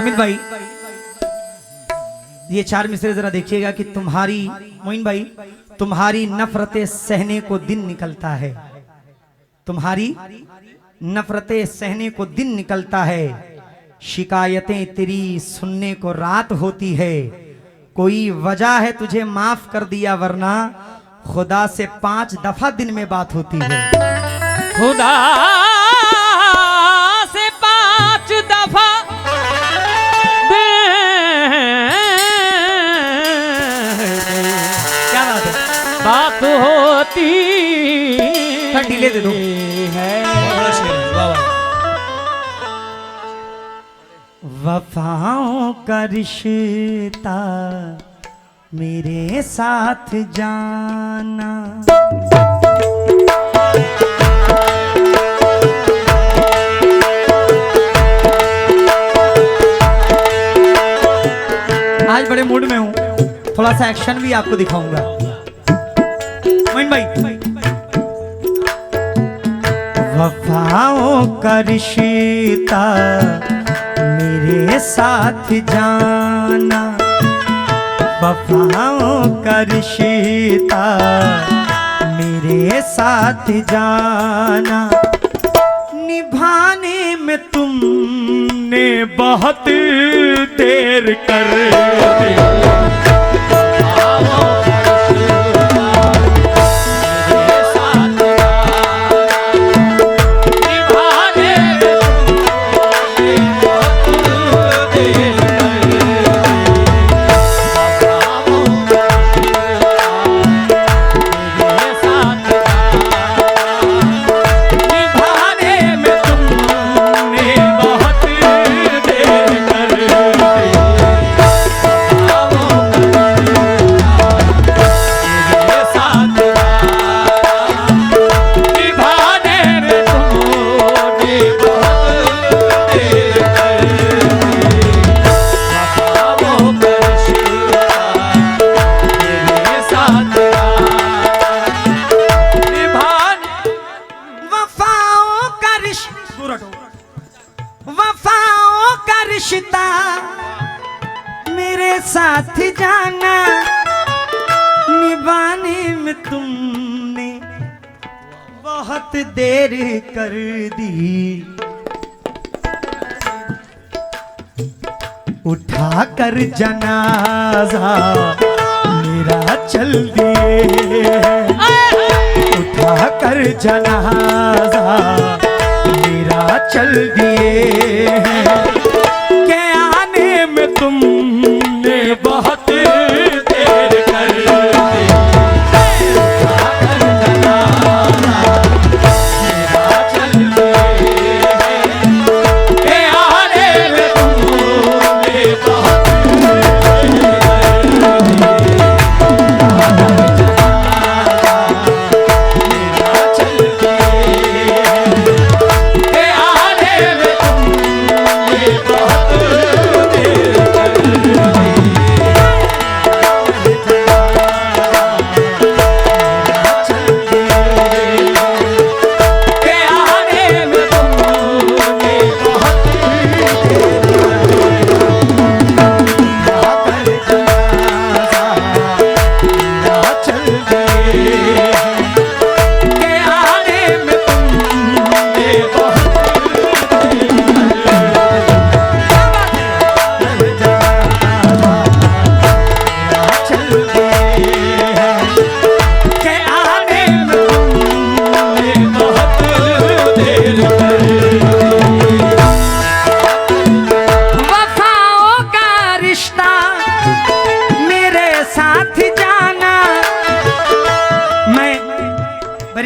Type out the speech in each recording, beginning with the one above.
हामिद भाई ये चार मिसरे जरा देखिएगा कि तुम्हारी मोइन भाई तुम्हारी नफरतें सहने को दिन निकलता है, तुम्हारी नफरतें सहने को दिन निकलता है, शिकायतें तेरी सुनने को रात होती है, कोई वजह है तुझे माफ कर दिया वरना खुदा से 5 दफा दिन में बात होती है। खुदा से 5 दफा क्या बात है, बात होती ढीले दे दो वफाओं का रिश्ता मेरे साथ जाना, आज बड़े मूड में हूं, थोड़ा सा एक्शन भी आपको दिखाऊंगा। मोइन भाई वफाओं का रिश्ता मेरे साथ जाना, वफाओं का रिश्ता मेरे साथ जाना, निभाने में तुमने बहुत देर कर दी। वफाओं का रिश्ता मेरे साथ जाना, निभाने में तुमने बहुत देर कर दी, उठा कर जनाजा मेरा चल दिए, उठा कर जनाजा मेरा चल दिए, के आने में तुमने बहुत देर कर दी, उठा कर जनाजा मेरा चल दिए, के आने में तुमने बहुत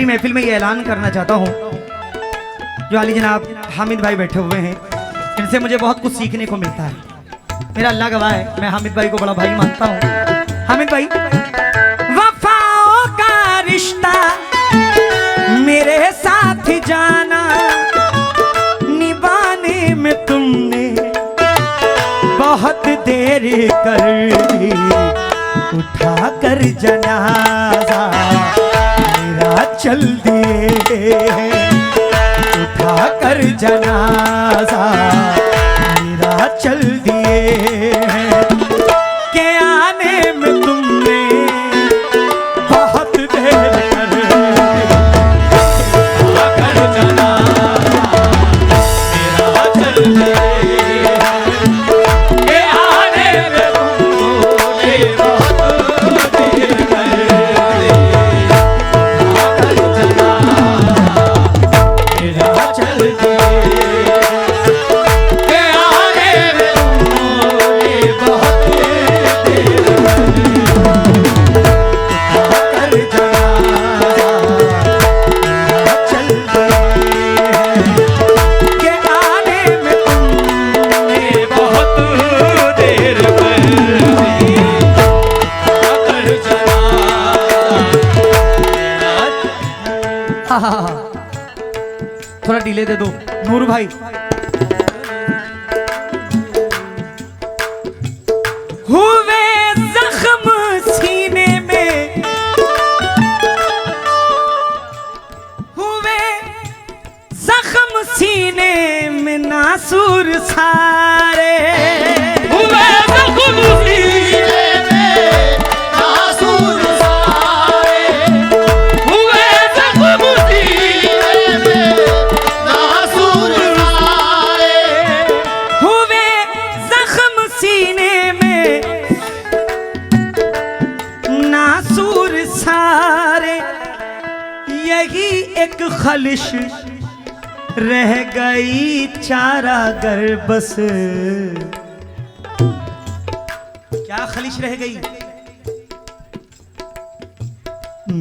महफिल में ये ऐलान करना चाहता हूं, जो अली जनाब हामिद भाई बैठे हुए हैं, इनसे मुझे बहुत कुछ सीखने को मिलता है। मेरा अल्लाह गवाह है, मैं हामिद भाई को बड़ा भाई मानता हूं। हामिद भाई वफाओं का रिश्ता मेरे साथ जाना, निभाने में तुमने बहुत देर कर दी, उठा कर जनाजा मेरा चल दिए, उठा कर जनाजा मेरा चल दिए। बहुत देर कर दी, अगर जरा थोड़ा डिले दे दो नूर भाई। हुए जख्म सीने में, हुए जख्म सीने में नासूर सारे, हुए जख्म सीने में नासूर सारे, हुए जख्म सीने में नासूर सारे, हुए जख्म सीने में नासूर सारे, यही एक खलिश रह गई चारागर बस। क्या खलिश रह गई?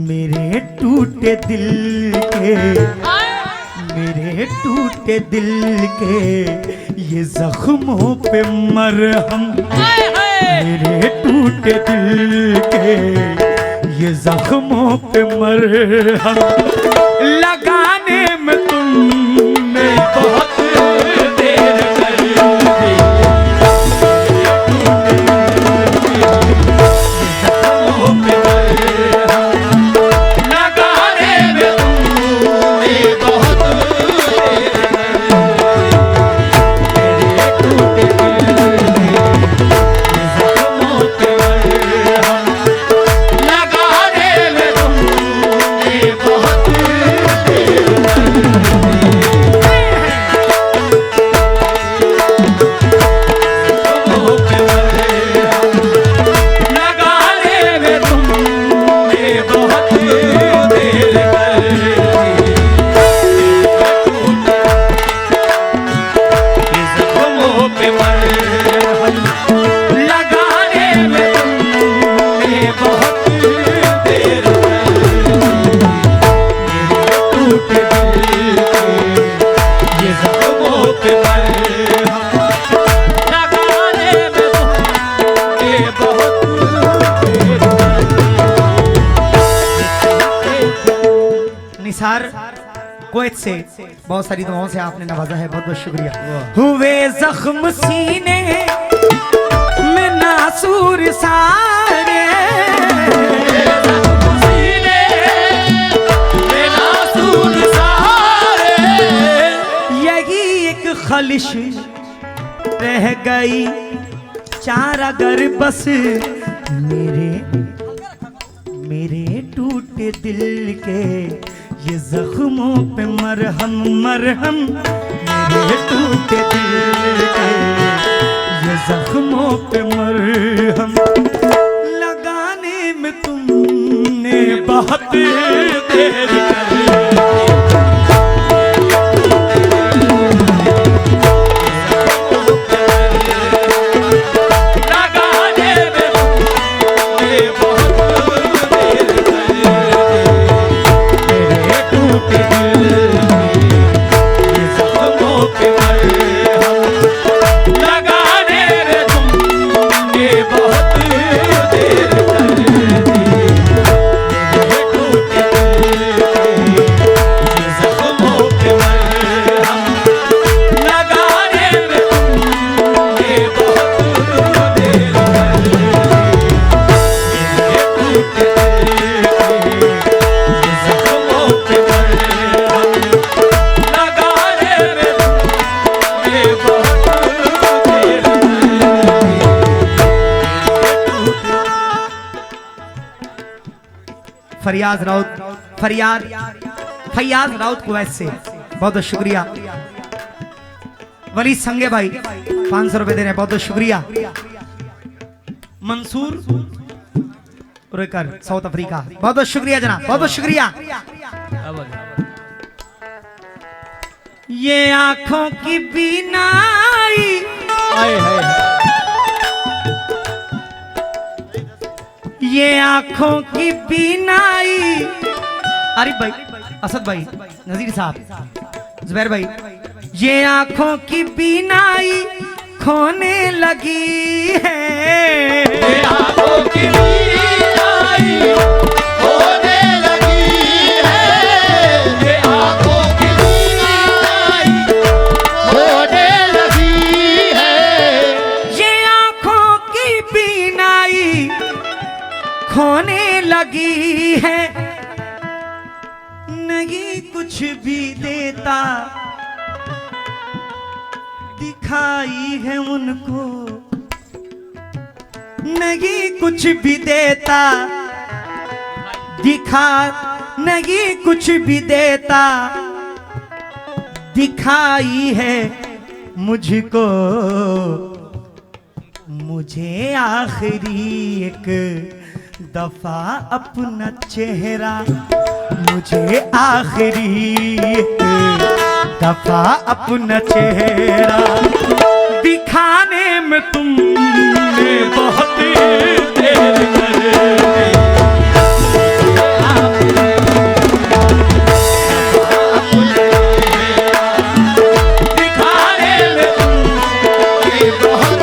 मेरे टूटे दिल के, मेरे टूटे दिल के ये जख्मों पे मरहम, मेरे टूटे दिल के ये जख्मों पे मरहम लगाने में तुमने बहुत देर कर दी, जख्मों पे मरहम लगाने में तुमने बहुत देर कर दी, जख्मों पे मरहम लगाने में तुमने बहुत लगाने में तुमने बहुत देर कर दी, जख्मों पे मरहम लगाने में तुमने बहुत देर कर दी, टूटे दिल के ये जख्मों पे मरहम लगाने में तुमने बहुत देर निसार कुवैत से बहुत सारी दुआओं से आपने नवाजा है, बहुत बहुत शुक्रिया। हुए जख्म सीने में नासूर सारे, सीने में नासूर सारे, यही एक खलिश रह गई चारागर बस। मेरे मेरे टूटे दिल के ये जख्मों पे मरहम, मरहम मेरे टूटे दिल के ये जख्मों पे मरहम लगाने में तुमने बहुत देर कर दी, लगाने में तुमने बहुत देर कर दी, मेरे टूटे दिल ये जख्मों पे मरहम लगाने में तुमने बहुत देर कर दी, मेरे टूटे दिल ये जख्मों पे मरहम लगाने में तुमने बहुत देर कर दी, मेरे टूटे दिल ये जख्मों पे मरहम लगाने में तुमने बहुत देर कर फरियाज राउत, फैयाज राउत कुवैत से बहुत बहुत शुक्रिया। वली संगे भाई 500 रुपए दे रहे हैं, बहुत बहुत शुक्रिया। मंसूर उरेकर साउथ अफ्रीका, बहुत बहुत शुक्रिया जनाब, बहुत बहुत शुक्रिया। ये आंखों की बीनाई, ये आंखों की बीनाई। आरिफ भाई, असद भाई, नजीर साहब, जुबैर भाई, ये आंखों की बीनाई खोने लगी है। ये आंखों की नींद आई खोने लगी है। ये आंखों की नींद आई खोने लगी है। ये आंखों की बीनाई खोने लगी है। नहीं कुछ भी देता दिखाई है उनको, नहीं कुछ भी देता दिखा, नहीं कुछ भी देता दिखाई है मुझको। मुझे आखिरी एक दफा अपना चेहरा, मुझे आखिरी एक दफा अपना चेहरा दिखाने में तुमने बहुत देर कर दी। दिखाने में तुमने बहुत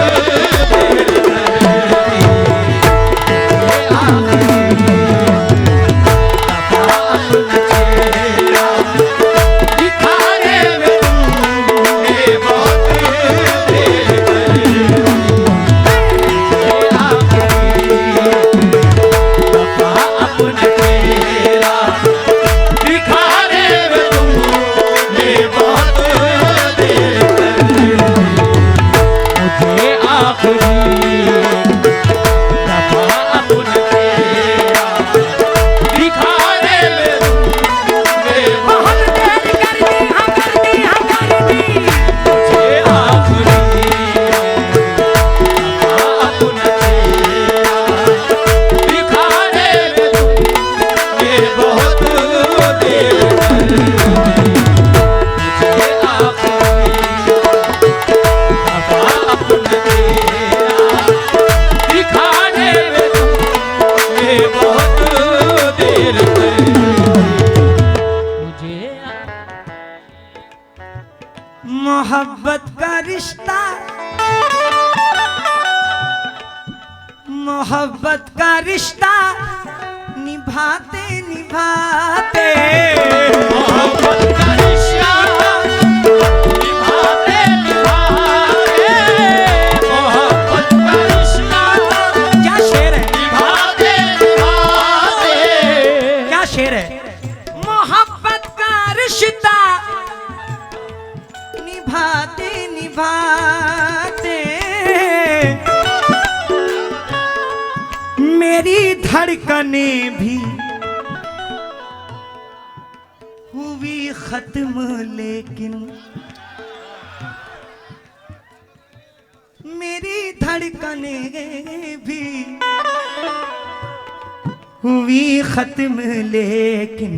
देर कर दी। मोहब्बत का रिश्ता, मोहब्बत का रिश्ता निभाते निभाते, मोहब्बत का रिश्ता निभाते निभाते, मोहब्बत का रिश्ता क्या शेर है, निभाते निभाते, क्या शेर है। मोहब्बत का रिश्ता निभाते निभाते मेरी धड़कने भी हुई खत्म, लेकिन मेरी धड़कने भी हुई खत्म, लेकिन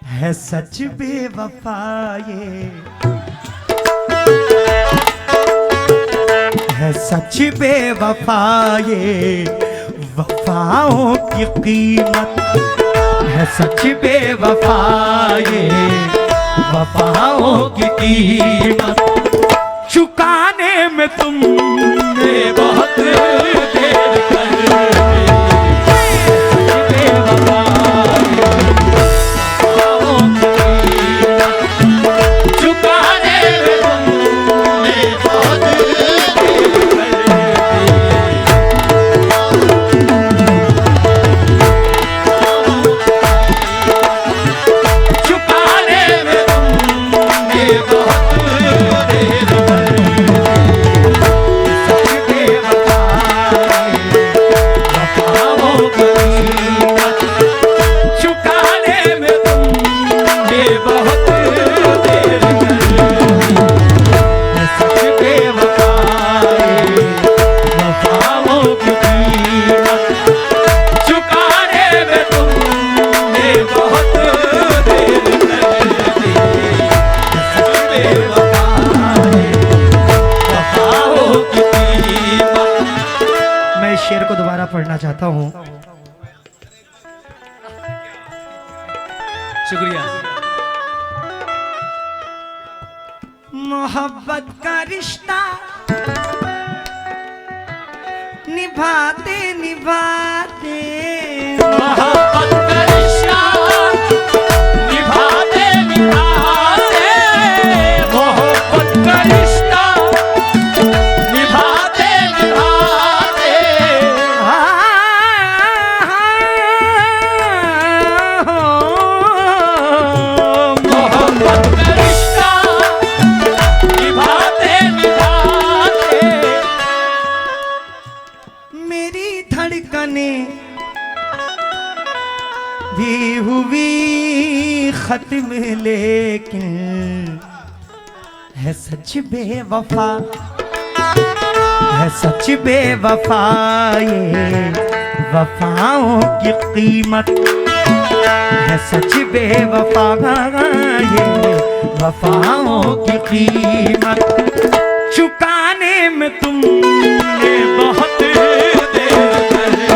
है सच बेवफा ये, है सच बेवफा ये, वफाओं की कीमत है सच बेवफा ये, वफाओं की कीमत चुकाने में तुमने बहुत देर कर दी। सच बेवफा चुकाने में तुमने बहुत चुकाने में तुमने बहुत देर कर सच बेवफा वफाओं की कीमत चुकाने में तुमने बहुत देर कर सच बेवफा वफाओं की कीमत चुकाने में तुमने बहुत देर कर दी। सच बेवफा वफाओं की कीमत। मैं इस शेर को दोबारा पढ़ना चाहता हूँ। शुक्रिया। मोहब्बत का रिश्ता निभाते निभाते मोहब्बत का रिश्ता निभाते निभाते मोहब्बत का रिश्ता निभाते निभाते मोहब्बत का रिश्ता निभाते निभाते मेरी धड़कने भी हुई खत्म लेकिन है सच बेवफा है सच बेवफा ये वफाओं की कीमत है सच बेवफा ये वफाओं की कीमत चुकाने में तुमने बहुत देर कर दी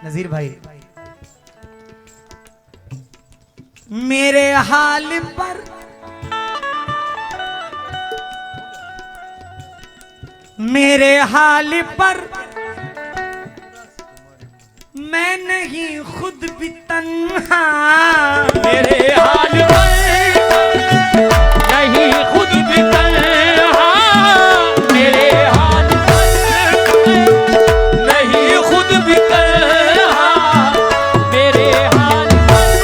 नजीर भाई मेरे हाल पर मेरे हाल पर मैं नहीं खुद भी तन्हा मेरे हाल पर नहीं खुद भी तन्हा मेरे हाल पर नहीं खुद भी तन्हा मेरे हाल पर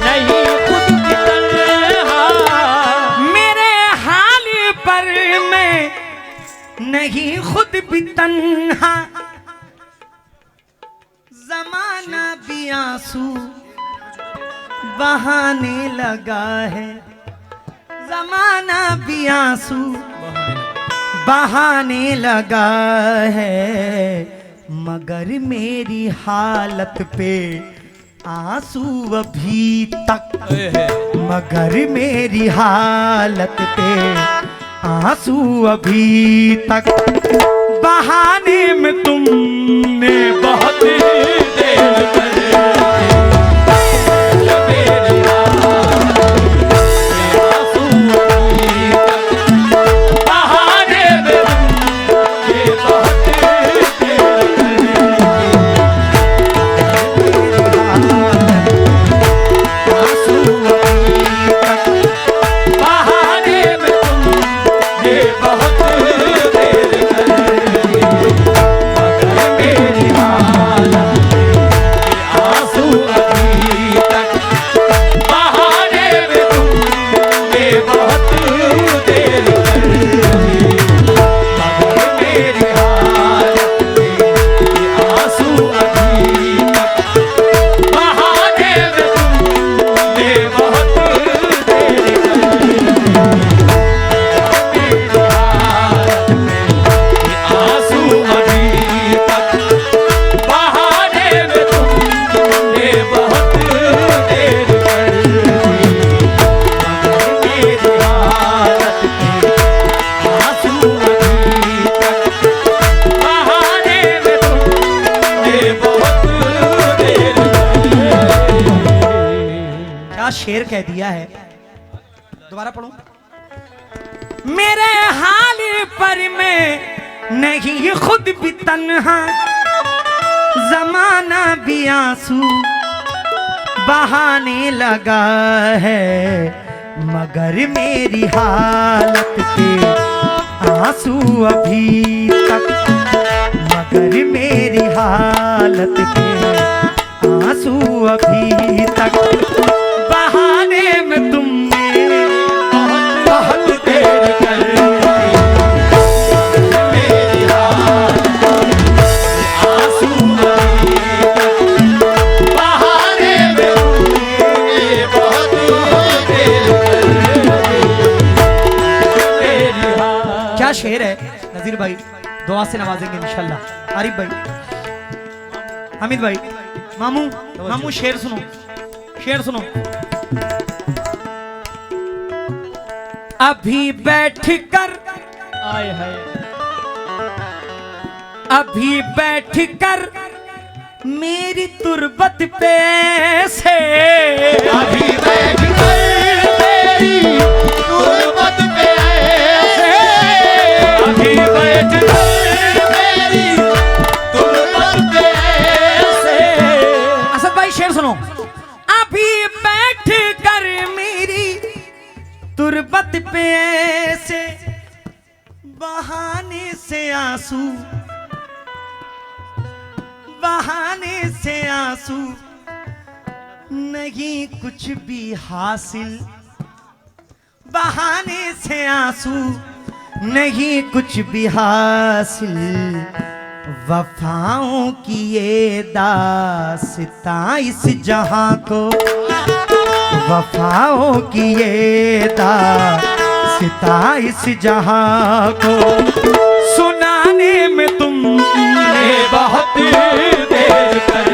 नहीं खुद भी तन्हा मेरे हाल पर मैं नहीं खुद भी तन्हा जमाना भी आंसू बहाने लगा है जमाना भी आंसू बहाने लगा है मगर मेरी हालत पे आंसू अभी तक मगर मेरी हालत पे आंसू अभी तक बहाने में तुमने बहुत देर कर दी। शेर कह दिया है दोबारा पढ़ूं मेरे हाल पर मैं नहीं खुद भी तन्हा जमाना भी आंसू बहाने लगा है मगर मेरी हालत पे आंसू अभी तक, मगर मेरी हालत के आंसू अभी तक। बहाने में तुमने बहुत देर कर मेरी हालत आंसू अभी तक। बहाने में तुमने बहुत देर कर। क्या शेर है नजीर भाई, दुआ से नवाजेंगे इंशाल्लाह। आरिफ भाई, हामिद भाई, मामू मामू शेर सुनो, शेर सुनो। अभी बैठ कर, आए हाय, अभी बैठ कर मेरी तुरबत पे से, अभी बैठ कर मेरी तुरबत पे ऐसे, अभी बैठ कर मेरी तुरबत पे ऐसे। असद भाई शेर सुनो। अभी बैठ कर मेरी तुरबत पे से, बहाने से आंसू, बहाने से आंसू, नहीं कुछ भी हासिल। बहाने से आंसू नहीं कुछ भी हासिल। वफाओं की ये दास्तां इस जहां को, वफाओं की ये दास्तां इस जहां को, सुनाने में तुमने बहुत देर कर।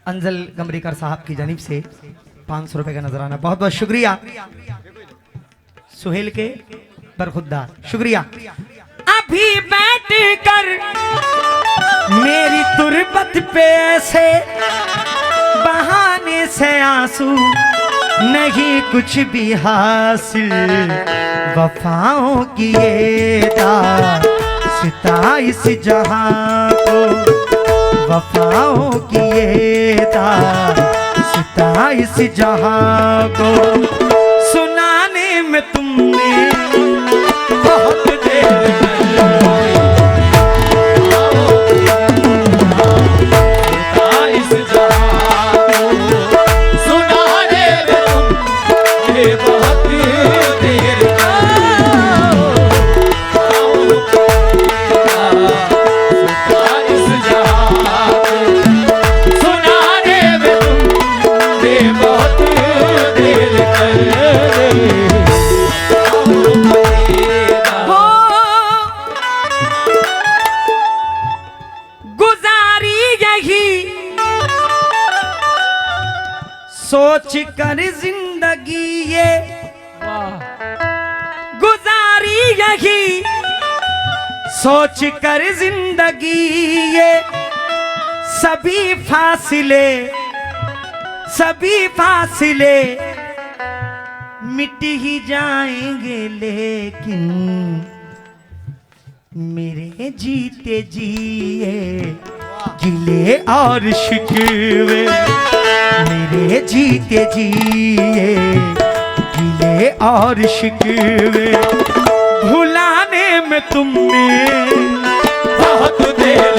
अंजल गमरीकर साहब की जानिब से 500 रुपए का नजराना, बहुत बहुत शुक्रिया। सुहेल के बरखुद्दार, शुक्रिया। अभी बैठ कर मेरी तुरबत पे से, बहाने से आंसू नहीं कुछ भी हासिल। वफाओं की ये दास्तां इस जहां को, वफाओं की ये दास्तां इस जहां को, सुनाने में तुमने बहुत देर इस जहां को, सुनाने में तुमने बहुत देर सोच कर जिंदगी ये गुजारी यही, सोच कर जिंदगी ये सभी फासिले, सभी फासिले मिट ही जाएंगे, लेकिन मेरे जीते जिए गिले और शिकवे, मेरे जीते जिए गिले और शिकवे, भुलाने में तुमने बहुत देर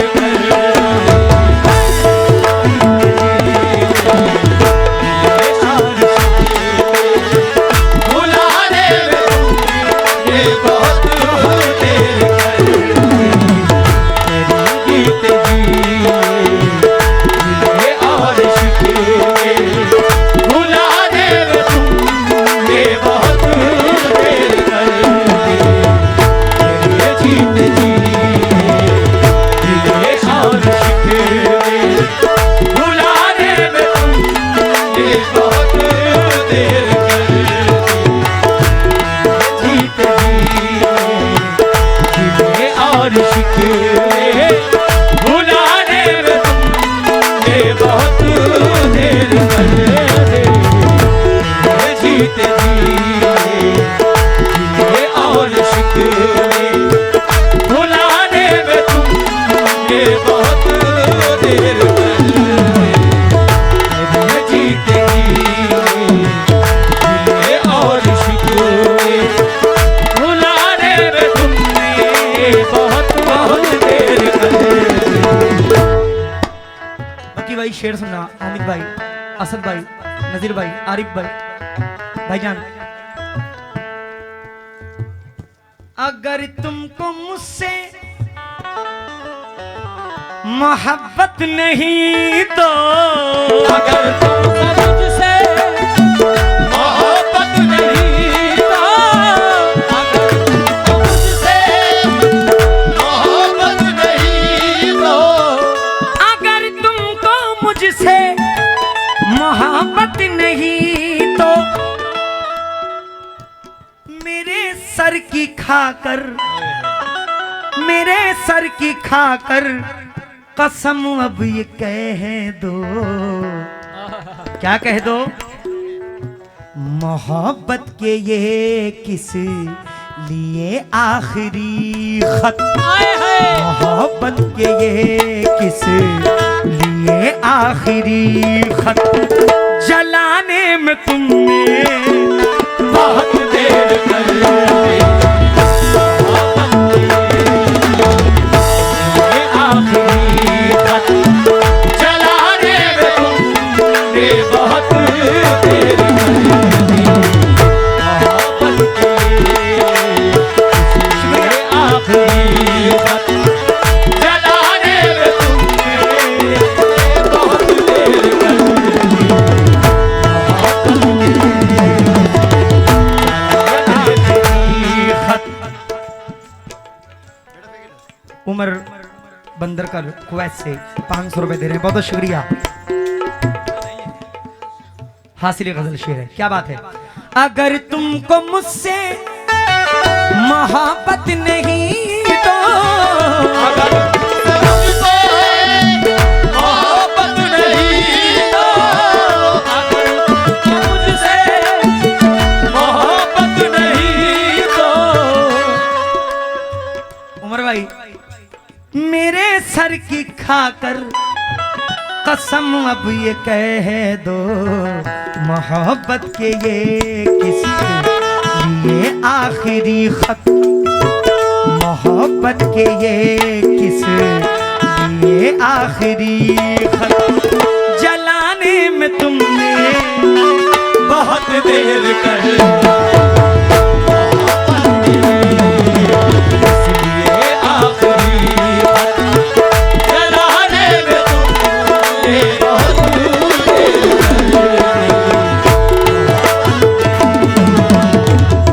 शिकवे भुलाने में तुमने बहुत देर कर दी। जीते जी और शिकवे भुलाने में तुमने बहुत देर कर दी। जीते जी और शिकवे भुलाने में तुमने बहुत देर कर दी। बाकी भाई शेर सुनना, हामिद भाई, असद भाई, नजीर भाई, आरिफ भाई, भाईजान। अगर तुमको मुझसे मोहब्बत नहीं तो, अगर तुमको मुझसे मोहब्बत नहीं तो, अगर तुमको मुझसे मोहब्बत नहीं तो, अगर तुमको मुझसे मोहब्बत नहीं तो मेरे सर की खाकर, मेरे सर की खाकर कसम अब ये कह दो। क्या कह दो? मोहब्बत के ये किस लिए आखिरी खत, मोहब्बत के ये किस लिए आखिरी खत जलाने में तुमने बहुत देर कर दी। आखिरी खत जलाने में तुमने बहुत देर कर दी। मोहब्बत के आखिरी खत जलाने में तुमने बहुत देर कर दी। उमर बंदर कर कुवैत से 500 रुपए दे रहे हैं, बहुत बहुत शुक्रिया। हासिल गजल शेर है, क्या बात है। अगर तुमको मुझसे मोहब्बत नहीं तो, अगर तुमसे मोहब्बत नहीं तो, अगर मुझसे मोहब्बत नहीं तो, उमर भाई मेरे सर की खाकर कसम अब ये कह दो, मोहब्बत के ये किस लिए आखिरी खत, मोहब्बत के ये किस लिए आखिरी खत जलाने में तुमने बहुत देर कर दी। इसलिए आखिरी खत जलाने में तुमने बहुत देर कर दी।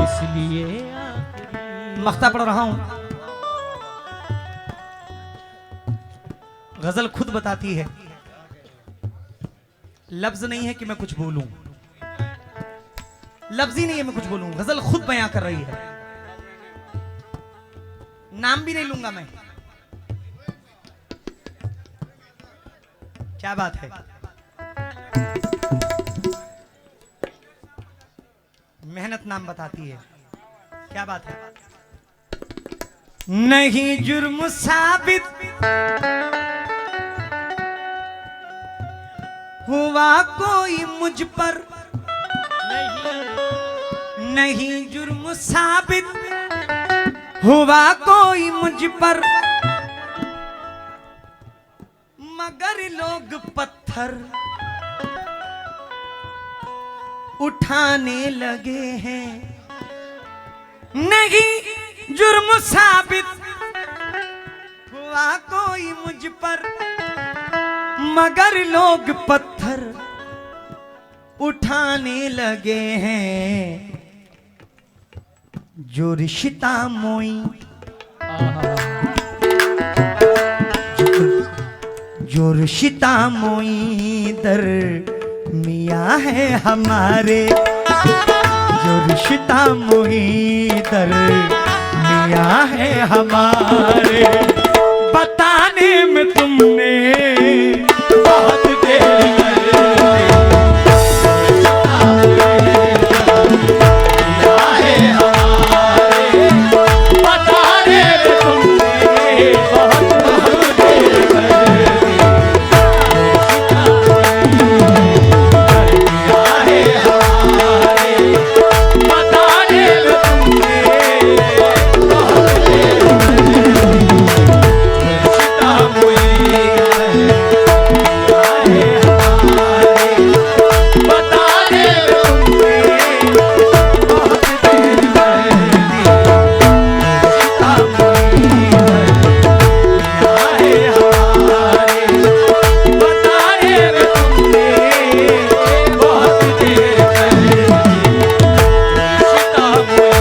इसलिए मख्ता पढ़ रहा हूं। गजल खुद बताती है, लफ्ज नहीं है कि मैं कुछ बोलूं, लफ्ज ही नहीं है मैं कुछ बोलूं, गजल खुद बयां कर रही है। नाम भी नहीं लूंगा मैं। क्या बात है। मेहनत नाम बताती है, क्या बात है। नहीं जुर्म साबित हुआ कोई मुझ पर, नहीं जुर्म साबित हुआ कोई मुझ पर, मगर लोग पत्थर उठाने लगे हैं। नहीं जुर्म साबित हुआ कोई मुझ पर, मगर लोग पत्थर उठाने लगे हैं। जो रिश्ता मोई, जो रिश्ता मोई दर मियाँ है हमारे, जो रिश्ता मोई दर मियाँ है हमारे, बताने में तुमने बहुत देर कर दी। मियाँ है हमारे, बताने में तुमने बहुत देर कर दी। मियाँ है हमारे, बताने में तुमने बहुत देर कर दी। रिश्ता मुई है, मियाँ है हमारे, बताने में तुमने बहुत देर कर दी। रिश्ता मुई है, मियाँ है हमारे, बताने में तुमने बहुत देर कर दी। रिश्ता मुई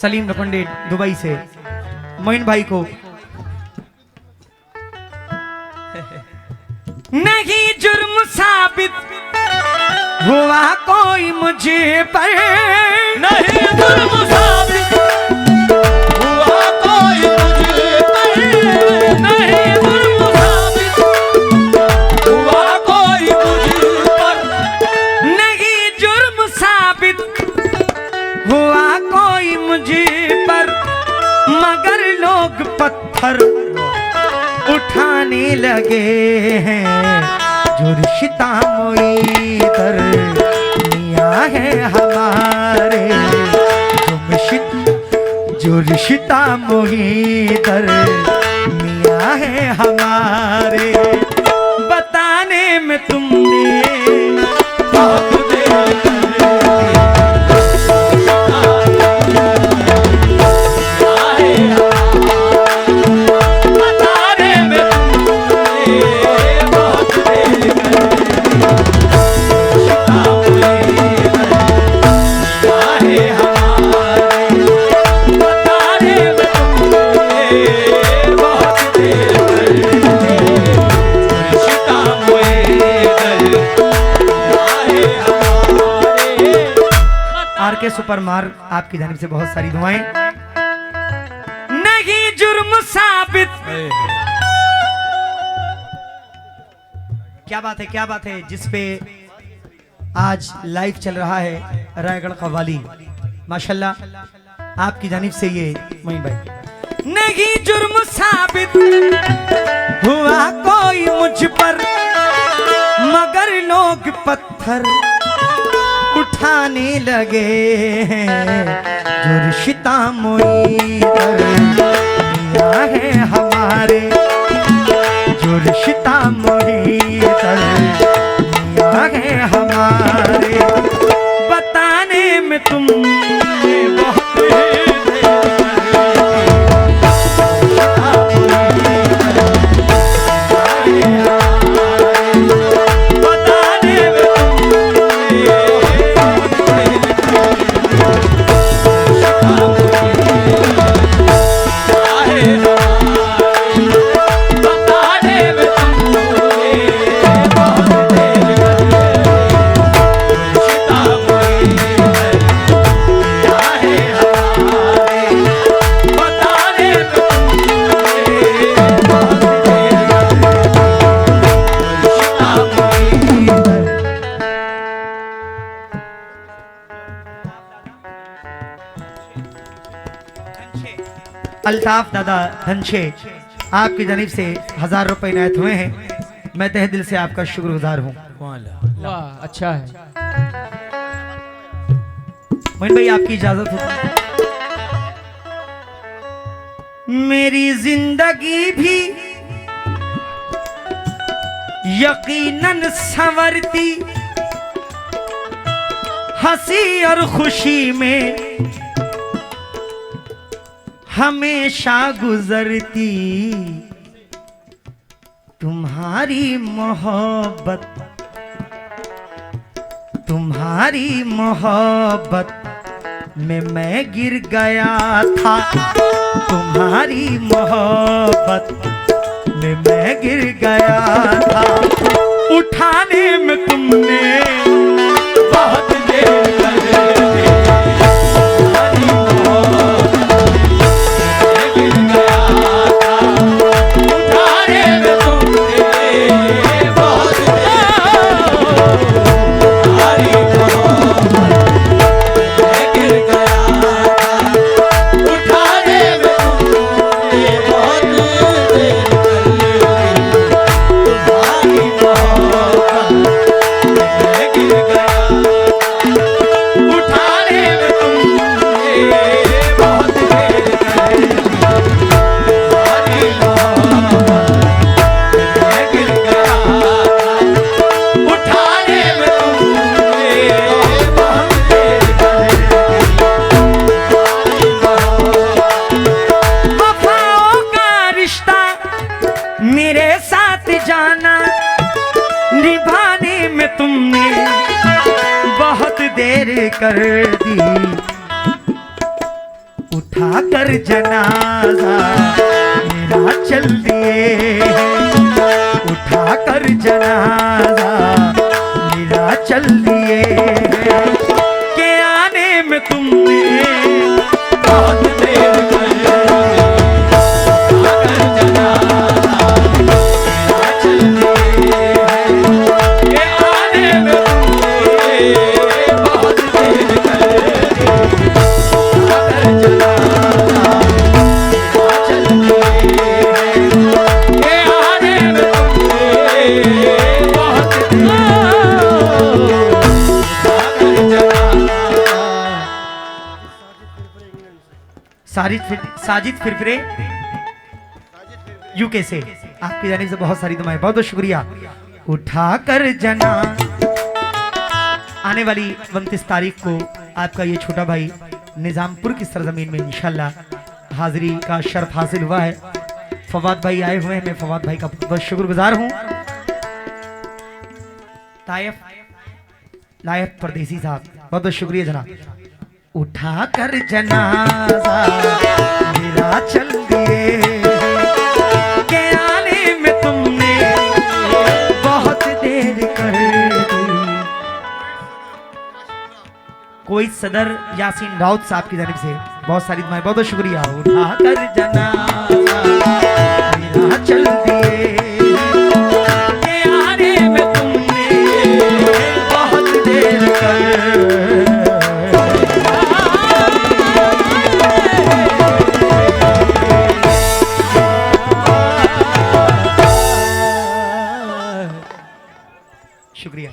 सलीम नकुंडे दुबई से मोइन भाई को नहीं जुर्म साबित हुआ कोई मुझे पर, नहीं जुर्म साबित हुआ कोई मुझे पर, नहीं जुर्म साबित हुआ कोई मुझे पर, नहीं जुर्म साबित हुआ कोई मुझे पर, मगर लोग पत्थर उठाने लगे हैं। जो रिश्ता मुईदर मियाँ है हमारे, जो रिश्ता मुईदर मियाँ है हमारे, बताने में तुमने बहुत देर कर दी। मियाँ है हमारे, बताने में तुमने बहुत देर कर दी। रिश्ता मुई है, मियाँ है हमारे, बताने में तुमने बहुत देर कर दी। रिश्ता मुई है, मियाँ है हमारे। आर के सुपर मार आपकी जानिब से बहुत सारी दुआएं। नहीं जुर्म साबित, क्या बात है, क्या बात है। जिस पे आज लाइव चल रहा है रायगढ़ कव्वाली, माशाल्लाह आपकी जानिब से ये मोइन भाई। नहीं जुर्म साबित हुआ कोई मुझ पर, मगर लोग पत्थर उठाने लगे हैं। जो रिश्ता मुईदर मियाँ है हमारे, जो रिश्ता मुईदर मियाँ है हमारे, बताने में तुमने बहुत देर कर दी। रिश्ता मुई है, मियाँ है हमारे, बताने में तुमने बहुत देर कर दी। रिश्ता मुई है, मियाँ है हमारे, बताने में तुमने बहुत देर कर दी। रिश्ता मुई है, मियाँ है हमारे, बताने में तुमने बहुत देर कर दी। रिश्ता मुई है। अल्ताफ दादा धनशे आपकी जानिब से 1000 रुपए इनायत हुए हैं। मैं तहे दिल से आपका शुक्रगुजार हूँ। वाह अच्छा है। मोइन भाई आपकी इजाजत हो मेरी जिंदगी भी यकीनन संवरती, हंसी और खुशी में हमेशा गुजरती। तुम्हारी मोहब्बत, तुम्हारी मोहब्बत में मैं गिर गया था। तुम्हारी मोहब्बत में मैं गिर गया था। उठाने में तुमने बहुत देर कर दी। कर दी, उठा कर जनाजा मेरा चल दिए, उठा कर जनाजा मेरा चल दिए, के आने में तुमने बहुत देर कर अगर जनाजा मेरा चल दिए, ये आने में तुमने बहुत देर कर अगर जनाजा मेरा चल दिए, ये आने में तुमने बहुत देर अगर जनाजा। साजिद फिरफिरे यूके से आपकी जानिब से बहुत सारी दुआएं, बहुत बहुत शुक्रिया। उठा कर जना, आने वाली 29 तारीख को आपका ये छोटा भाई निजामपुर की सरजमीन में इंशाल्लाह हाजिरी का शर्फ हासिल हुआ है। फवाद भाई आए हुए हैं, मैं फवाद भाई का बहुत शुक्रगुजार हूँ। लायक परदेसी साहब बहुत बहुत शुक्रिया जनाब। उठा कर जनाजा मेरा चल दिए, के आने में तुमने बहुत देर कर दी। कोई सदर यासीन राउत साहब की जानिब से बहुत सारी दुआएं, बहुत बहुत शुक्रिया। उठा कर जनाजा मेरा चल दिए, के आने में तुमने बहुत देर कर शुक्रिया।